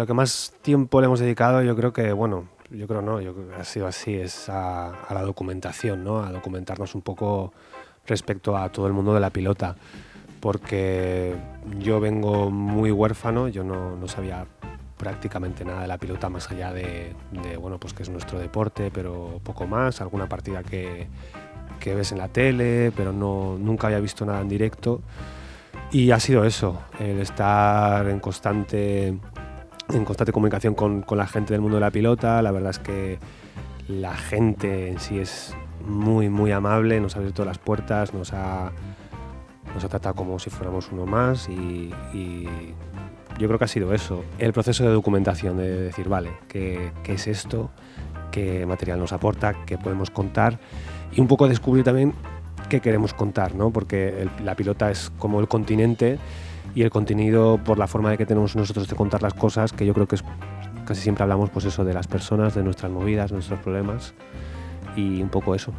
lo que más tiempo le hemos dedicado, yo creo que, bueno, yo creo no, yo creo que ha sido así, es a la documentación, ¿no? A documentarnos un poco respecto a todo el mundo de la pilota, porque yo vengo muy huérfano, yo no sabía prácticamente nada de la pilota más allá bueno, pues que es nuestro deporte, pero poco más, alguna partida que ves en la tele, pero nunca había visto nada en directo. Y ha sido eso, el estar en constante comunicación con la gente del mundo de la pilota. La verdad es que la gente en sí es muy, muy amable, nos ha abierto las puertas, nos ha tratado como si fuéramos uno más y yo creo que ha sido eso, el proceso de documentación, de decir, vale, ¿qué es esto? ¿Qué material nos aporta? ¿Qué podemos contar? Y un poco descubrir también qué queremos contar, ¿no? Porque la pilota es como el continente y el contenido, por la forma de que tenemos nosotros de contar las cosas, que yo creo que es casi siempre hablamos pues eso, de las personas, de nuestras movidas, de nuestros problemas y un poco eso.